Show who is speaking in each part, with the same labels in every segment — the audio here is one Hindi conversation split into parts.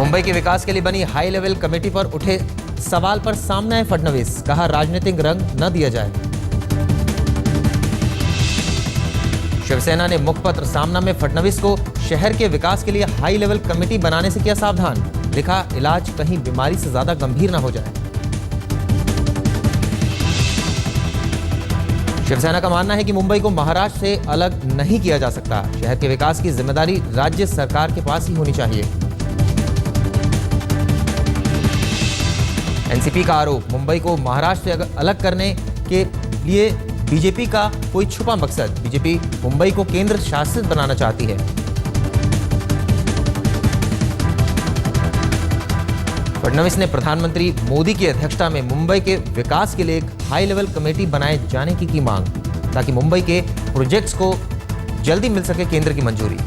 Speaker 1: मुंबई के विकास के लिए बनी हाई लेवल कमेटी पर उठे सवाल पर सामने आए फडणवीस, कहा राजनीतिक रंग न दिया जाए। शिवसेना ने मुखपत्र सामना में फडणवीस को शहर के विकास के लिए हाई लेवल कमेटी बनाने से किया सावधान, लिखा इलाज कहीं बीमारी से ज्यादा गंभीर न हो जाए। शिवसेना का मानना है कि मुंबई को महाराष्ट्र से अलग नहीं किया जा सकता, शहर के विकास की जिम्मेदारी राज्य सरकार के पास ही होनी चाहिए। एनसीपी का आरोप, मुंबई को महाराष्ट्र से अलग करने के लिए बीजेपी का कोई छुपा मकसद, बीजेपी मुंबई को केंद्र शासित बनाना चाहती है। फडणवीस ने प्रधानमंत्री मोदी की अध्यक्षता में मुंबई के विकास के लिए एक हाई लेवल कमेटी बनाए जाने की मांग, ताकि मुंबई के प्रोजेक्ट्स को जल्दी मिल सके केंद्र की मंजूरी।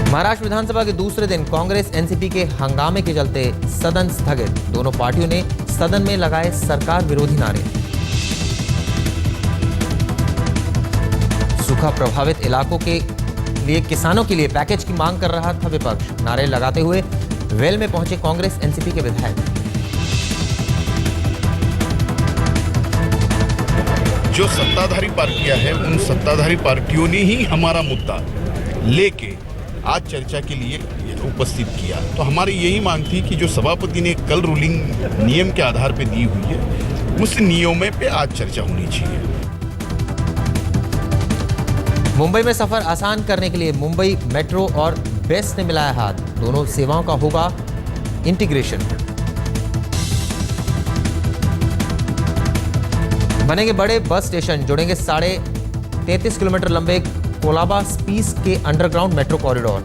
Speaker 1: महाराष्ट्र विधानसभा के दूसरे दिन कांग्रेस एनसीपी के हंगामे के चलते सदन स्थगित, दोनों पार्टियों ने सदन में लगाए सरकार विरोधी नारे। सूखा प्रभावित इलाकों के लिए किसानों के लिए पैकेज की मांग कर रहा था विपक्ष, नारे लगाते हुए वेल में पहुंचे कांग्रेस एनसीपी के विधायक।
Speaker 2: जो सत्ताधारी पार्टियां हैं, उन सत्ताधारी पार्टियों ने ही हमारा मुद्दा लेके आज चर्चा के लिए उपस्थित किया। तो हमारी यही मांग थी कि जो सभापति ने कल रूलिंग नियम के आधार पर दी हुई है, उस नियमों पे आज चर्चा होनी चाहिए।
Speaker 1: मुंबई में सफर आसान करने के लिए मुंबई मेट्रो और बेस्ट ने मिलाया हाथ, दोनों सेवाओं का होगा इंटीग्रेशन। बनेंगे बड़े बस स्टेशन, जुड़ेंगे 33.5 किलोमीटर लंबे कोलाबा स्पीस के अंडरग्राउंड मेट्रो कॉरिडोर।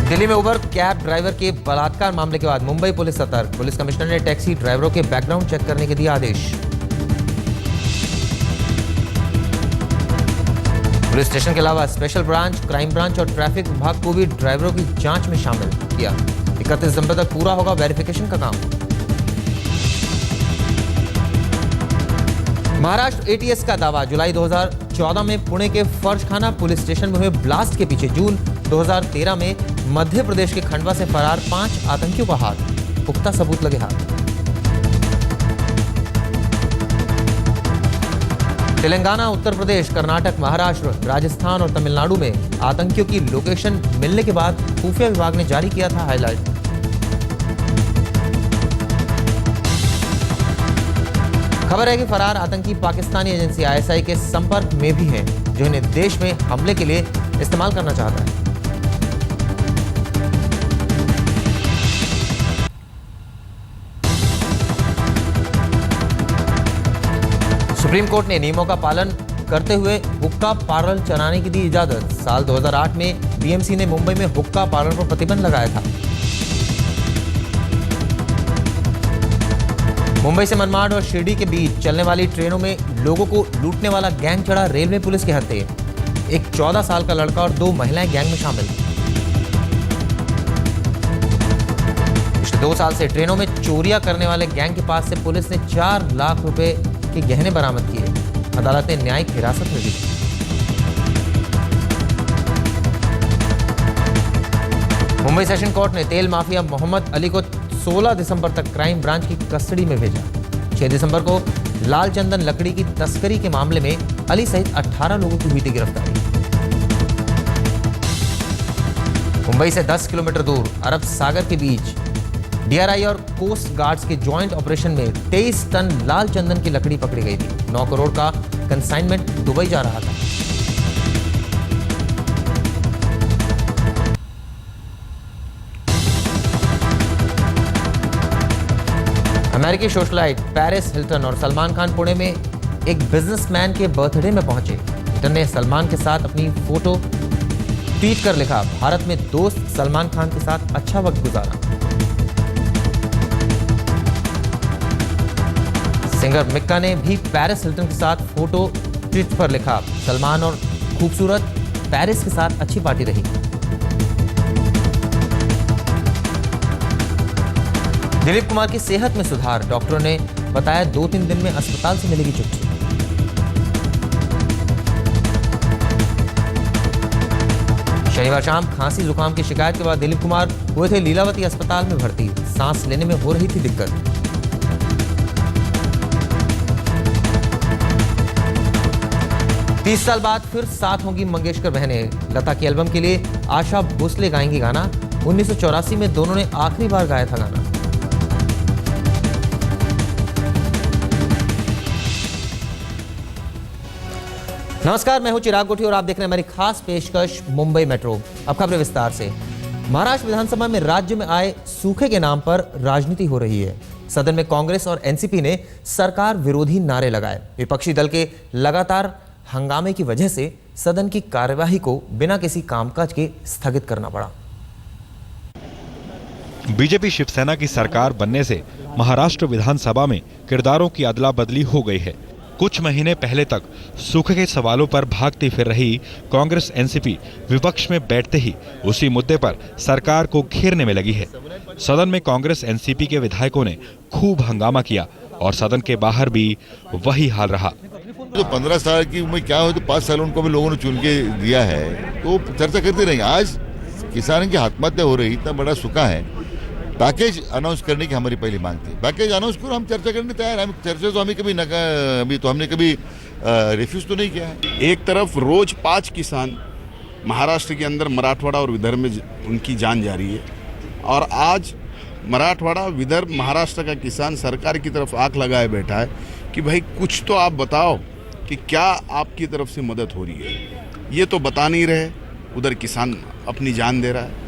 Speaker 1: दिल्ली में उबर कैब ड्राइवर के बलात्कार मामले के बाद मुंबई पुलिस सतर्क, पुलिस कमिश्नर ने टैक्सी ड्राइवरों के बैकग्राउंड चेक करने के दिए आदेश। पुलिस स्टेशन के अलावा स्पेशल ब्रांच, क्राइम ब्रांच और ट्रैफिक विभाग को भी ड्राइवरों की जांच में शामिल किया। 31 दिसंबर तक पूरा होगा वेरिफिकेशन का काम। महाराष्ट्र एटीएस का दावा, जुलाई 2014 में पुणे के फर्शखाना पुलिस स्टेशन में हुए ब्लास्ट के पीछे जून 2013 में मध्य प्रदेश के खंडवा से फरार 5 आतंकियों का हाथ, पुख्ता सबूत लगे हाथ। तेलंगाना, उत्तर प्रदेश, कर्नाटक, महाराष्ट्र, राजस्थान और तमिलनाडु में आतंकियों की लोकेशन मिलने के बाद खुफिया विभाग ने जारी किया था हाईलाइट। खबर है कि फरार आतंकी पाकिस्तानी एजेंसी आईएसआई के संपर्क में भी हैं, जो इन्हें देश में हमले के लिए इस्तेमाल करना चाहता है। सुप्रीम कोर्ट ने नियमों का पालन करते हुए हुक्का पार्लर चलाने की दी इजाजत। साल 2008 में बीएमसी ने मुंबई में हुक्का पार्लर पर प्रतिबंध लगाया था। मुंबई से मनमाड और शिरडी के बीच चलने वाली ट्रेनों में लोगों को लूटने वाला गैंग चढ़ा रेलवे पुलिस के हत्थे। एक 14 साल का लड़का और 2 महिलाएं गैंग में शामिल। पिछले 2 साल से ट्रेनों में चोरियां करने वाले गैंग के पास से पुलिस ने 4 लाख रुपए के गहने बरामद किए। अदालत ने न्यायिक हिरासत में दी। मुंबई सेशन कोर्ट ने तेल माफिया मोहम्मद अली को 16 दिसंबर तक क्राइम ब्रांच की कस्टडी में भेजा। 6 दिसंबर को लाल चंदन लकड़ी की तस्करी के मामले में अली सहित 18 लोगों की हुई थी गिरफ्तारी। मुंबई से 10 किलोमीटर दूर अरब सागर के बीच डीआरआई और कोस्ट गार्ड्स के जॉइंट ऑपरेशन में 23 टन लाल चंदन की लकड़ी पकड़ी गई थी। 9 करोड़ का कंसाइनमेंट दुबई जा रहा था। अमेरिकी सोशलाइट पेरिस हिल्टन और सलमान खान पुणे में एक बिजनेसमैन के बर्थडे में पहुंचे। हिल्टन ने सलमान के साथ अपनी फोटो ट्वीट कर लिखा, भारत में दोस्त सलमान खान के साथ अच्छा वक्त गुजारा। सिंगर मिक्का ने भी पेरिस हिल्टन के साथ फोटो ट्वीट पर लिखा, सलमान और खूबसूरत पेरिस के साथ अच्छी पार्टी रही। दिलीप कुमार की सेहत में सुधार, डॉक्टरों ने बताया 2-3 दिन में अस्पताल से मिलेगी छुट्टी। शनिवार शाम खांसी जुकाम की शिकायत के बाद दिलीप कुमार हुए थे लीलावती अस्पताल में भर्ती, सांस लेने में हो रही थी दिक्कत। 30 साल बाद फिर साथ होंगी मंगेशकर बहनें। लता की एल्बम के लिए आशा भोसले गाएंगी गाना। 1984 में दोनों ने आखिरी बार गाया था गाना। नमस्कार, मैं हूं चिराग गोठी और आप देख रहे हैं हमारी खास पेशकश मुंबई मेट्रो। अब खबरें विस्तार से। महाराष्ट्र विधानसभा में राज्य में आए सूखे के नाम पर राजनीति हो रही है। सदन में कांग्रेस और एनसीपी ने सरकार विरोधी नारे लगाए। विपक्षी दल के लगातार हंगामे की वजह से सदन की कार्यवाही को बिना किसी कामकाज के स्थगित करना पड़ा।
Speaker 3: बीजेपी शिवसेना की सरकार बनने से महाराष्ट्र विधानसभा में किरदारों की अदला बदली हो गई है। कुछ महीने पहले तक सूखे के सवालों पर भागती फिर रही कांग्रेस एनसीपी विपक्ष में बैठते ही उसी मुद्दे पर सरकार को घेरने में लगी है। सदन में कांग्रेस एनसीपी के विधायकों ने खूब हंगामा किया और सदन के बाहर भी वही हाल रहा।
Speaker 4: तो 15 साल की उम्र क्या हो तो 5 साल उनको भी लोगों ने चुन के दिया है, तो चर्चा करते रहेंगे। आज किसानों की आत्महत्या हो रही, इतना बड़ा सूखा है, पैकेज अनाउंस करने की हमारी पहली मांग थी। पैकेज अनाउंस करो, हम चर्चा करने तैयार हैं। हम चर्चा तो हमने कभी रिफ्यूज तो नहीं किया है।
Speaker 2: एक तरफ रोज 5 किसान महाराष्ट्र के अंदर मराठवाड़ा और विदर्भ में उनकी जान जा रही है, और आज मराठवाड़ा विदर्भ महाराष्ट्र का किसान सरकार की तरफ आंख लगाए बैठा है कि भाई कुछ तो आप बताओ कि क्या आपकी तरफ से मदद हो रही है। ये तो बता नहीं रहे, उधर किसान अपनी जान दे रहा है।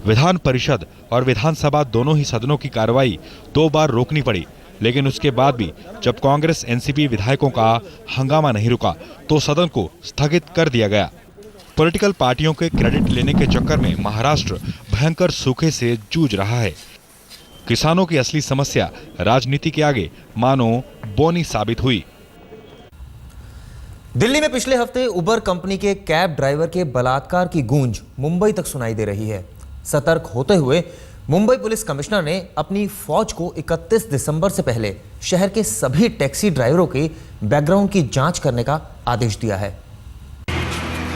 Speaker 3: विधान परिषद और विधानसभा दोनों ही सदनों की कार्रवाई 2 बार रोकनी पड़ी, लेकिन उसके बाद भी जब कांग्रेस एनसीपी विधायकों का हंगामा नहीं रुका तो सदन को स्थगित कर दिया गया। पॉलिटिकल पार्टियों के क्रेडिट लेने के चक्कर में महाराष्ट्र भयंकर सूखे से जूझ रहा है। किसानों की असली समस्या राजनीति के आगे मानो बौनी साबित हुई।
Speaker 1: दिल्ली में पिछले हफ्ते उबर कंपनी के कैब ड्राइवर के बलात्कार की गूंज मुंबई तक सुनाई दे रही है। सतर्क होते हुए मुंबई पुलिस कमिश्नर ने अपनी फौज को 31 दिसंबर से पहले शहर के सभी टैक्सी ड्राइवरों के बैकग्राउंड की जांच करने का आदेश दिया है।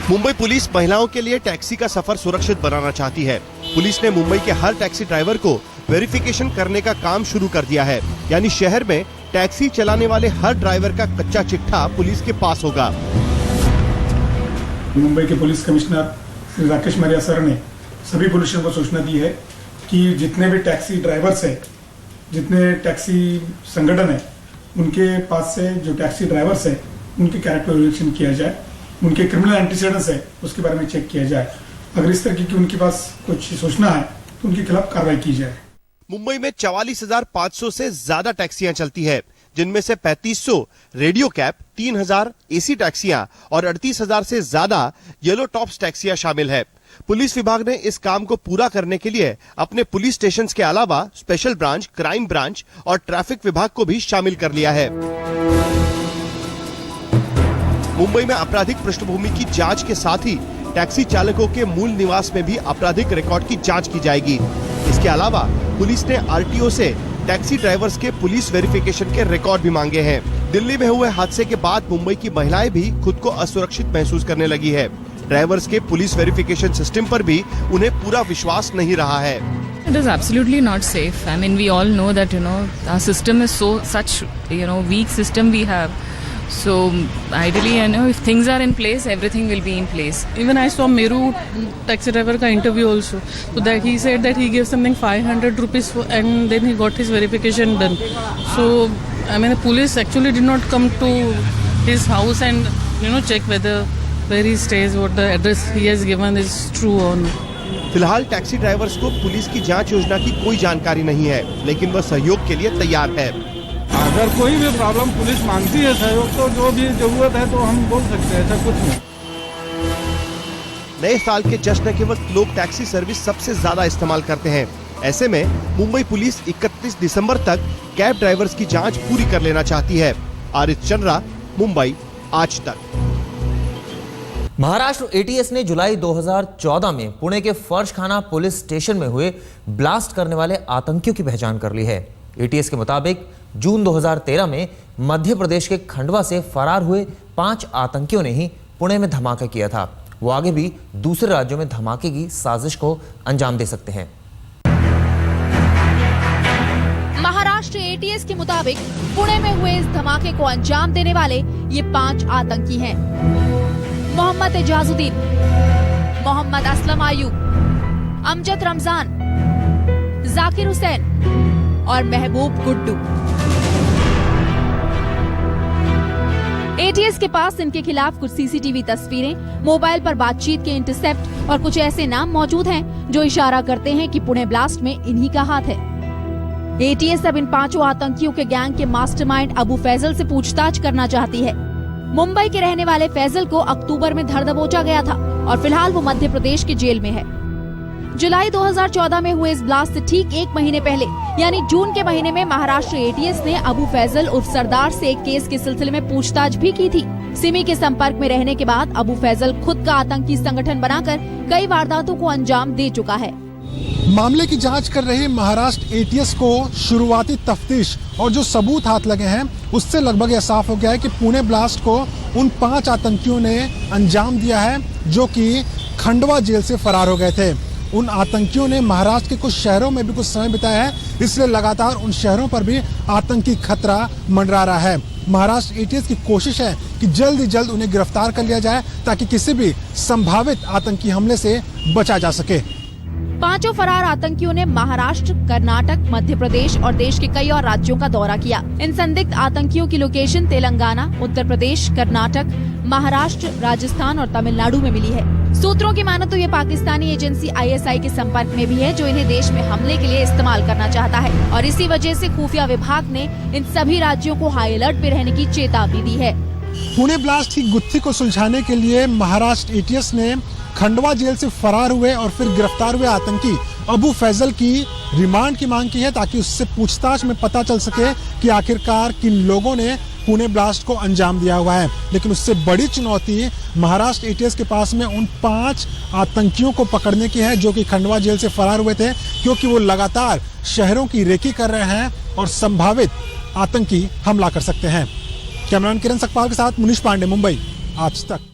Speaker 5: मुंबई पुलिस महिलाओं के लिए टैक्सी का सफर सुरक्षित बनाना चाहती है। पुलिस ने मुंबई के हर टैक्सी ड्राइवर को वेरिफिकेशन करने का काम शुरू कर दिया है, यानी शहर में टैक्सी चलाने वाले हर ड्राइवर का कच्चा चिट्ठा पुलिस के पास होगा।
Speaker 6: मुंबई के पुलिस कमिश्नर श्री राकेश मरिया सर ने सभी पुलिसों को सूचना दी है कि जितने भी टैक्सी ड्राइवर्स है, जितने टैक्सी संगठन है, उनके पास से जो टैक्सी ड्राइवर्स है उनके कैरेक्टर वेरिफिकेशन किया जाए, उनके क्रिमिनल एंटीसीडेंट्स है उसके बारे में चेक किया जाए। अगर इस तरह की उनके पास कुछ सूचना है तो उनके खिलाफ कार्रवाई की जाए।
Speaker 5: मुंबई में 44,500 से ज्यादा टैक्सियां चलती है, जिनमें से 3500 रेडियो कैब, 3000 एसी टैक्सियां और 38,000 से ज्यादा येलो टॉप्स टैक्सियां शामिल है। पुलिस विभाग ने इस काम को पूरा करने के लिए अपने पुलिस स्टेशंस के अलावा स्पेशल ब्रांच, क्राइम ब्रांच और ट्रैफिक विभाग को भी शामिल कर लिया है। मुंबई में आपराधिक पृष्ठभूमि की जांच के साथ ही टैक्सी चालकों के मूल निवास में भी आपराधिक रिकॉर्ड की जांच की जाएगी। इसके अलावा पुलिस ने आरटीओ से टैक्सी ड्राइवर्स के पुलिस वेरिफिकेशन के रिकॉर्ड भी मांगे हैं। दिल्ली में हुए हादसे के बाद मुंबई की महिलाएं भी खुद को असुरक्षित महसूस करने लगी है। ड्राइवर्स के पुलिस वेरिफिकेशन सिस्टम पर भी उन्हें पूरा विश्वास नहीं रहा है।
Speaker 7: It is absolutely not safe. I mean, we all know that, our system is such weak system we have. So ideally, if things are in place, everything will be in place.
Speaker 8: Even I saw Meru taxi driver ka interview also. So that he said that he gave something 500 rupees and then he got his verification done. So I mean, the police actually did not come to his house and check whether where he stays, what the address he has given is true or not.
Speaker 5: फिलहाल टैक्सी ड्राइवर्स को पुलिस की जांच योजना की कोई जानकारी नहीं है, लेकिन वह सहयोग के लिए तैयार है।
Speaker 6: अगर कोई भी प्रॉब्लम पुलिस मांगती है सहयोग, तो जो भी जरूरत है तो हम बोल सकते हैं, ऐसा कुछ नहीं।
Speaker 5: नए साल के जश्न के वक्त लोग टैक्सी सर्विस सबसे ज्यादा इस्तेमाल करते हैं। ऐसे में मुंबई पुलिस 31 दिसंबर तक कैब ड्राइवर्स की जांच पूरी कर लेना चाहती है। आरिफ चंद्रा, मुंबई, आज तक।
Speaker 1: महाराष्ट्र एटीएस ने जुलाई 2014 में पुणे के फर्शखाना पुलिस स्टेशन में हुए ब्लास्ट करने वाले आतंकियों की पहचान कर ली है। एटीएस के मुताबिक जून 2013 में मध्य प्रदेश के खंडवा से फरार हुए 5 आतंकियों ने ही पुणे में धमाका किया था। वो आगे भी दूसरे राज्यों में धमाके की साजिश को अंजाम दे सकते हैं।
Speaker 9: महाराष्ट्र एटीएस के मुताबिक पुणे में हुए इस धमाके को अंजाम देने वाले ये 5 आतंकी हैं। मोहम्मद एजाजुद्दीन, मोहम्मद असलम आयूब, अमजद रमजान, जाकिर हुसैन और महबूब गुड्डू। एटीएस के पास इनके खिलाफ कुछ सीसीटीवी तस्वीरें, मोबाइल पर बातचीत के इंटरसेप्ट और कुछ ऐसे नाम मौजूद हैं जो इशारा करते हैं कि पुणे ब्लास्ट में इन्हीं का हाथ है। एटीएस अब इन 5 आतंकियों के गैंग के मास्टरमाइंड अबू फैजल से पूछताछ करना चाहती है। मुंबई के रहने वाले फैजल को अक्टूबर में धर दबोचा गया था और फिलहाल वो मध्य प्रदेश के जेल में है। जुलाई 2014 में हुए इस ब्लास्ट से ठीक 1 महीने पहले यानी जून के महीने में महाराष्ट्र एटीएस ने अबू फैजल उर्फ सरदार से एक केस के सिलसिले में पूछताछ भी की थी। सिमी के संपर्क में रहने के बाद अबू फैजल खुद का आतंकी संगठन बनाकर कई वारदातों को अंजाम दे चुका है।
Speaker 10: मामले की जांच कर रहे महाराष्ट्र एटीएस को शुरुआती तफ्तीश और जो सबूत हाथ लगे हैं उससे लगभग यह साफ हो गया है कि पुणे ब्लास्ट को उन 5 आतंकियों ने अंजाम दिया है जो कि खंडवा जेल से फरार हो गए थे। उन आतंकियों ने महाराष्ट्र के कुछ शहरों में भी कुछ समय बिताया है, इसलिए लगातार उन शहरों पर भी आतंकी खतरा मंडरा रहा है। महाराष्ट्र एटीएस की कोशिश है कि जल्द ही जल्द उन्हें गिरफ्तार कर लिया जाए ताकि किसी भी संभावित आतंकी हमले से बचा जा सके।
Speaker 9: 5 फरार आतंकियों ने महाराष्ट्र, कर्नाटक, मध्य प्रदेश और देश के कई और राज्यों का दौरा किया। इन संदिग्ध आतंकियों की लोकेशन तेलंगाना, उत्तर प्रदेश, कर्नाटक, महाराष्ट्र, राजस्थान और तमिलनाडु में मिली है। सूत्रों की मानो तो ये पाकिस्तानी एजेंसी ISI के संपर्क में भी है जो इन्हें देश में हमले के लिए इस्तेमाल करना चाहता है और इसी वजह से खुफिया विभाग ने इन सभी राज्यों को हाई अलर्ट पे रहने की चेतावनी दी है।
Speaker 10: पुणे ब्लास्ट की गुत्थी को सुलझाने के लिए महाराष्ट्र एटीएस ने खंडवा जेल से फरार हुए और फिर गिरफ्तार हुए आतंकी अबू फैजल की रिमांड की मांग की है ताकि उससे पूछताछ में पता चल सके कि आखिरकार किन लोगों ने पुणे ब्लास्ट को अंजाम दिया हुआ है। लेकिन उससे बड़ी चुनौती महाराष्ट्र एटीएस के पास में उन 5 आतंकियों को पकड़ने की है जो कि खंडवा जेल से फरार हुए थे, क्योंकि वो लगातार शहरों की रेकी कर रहे हैं और संभावित आतंकी हमला कर सकते हैं। कैमरामैन किरण सकपाल के साथ मुनीश पांडे, मुंबई, आज तक।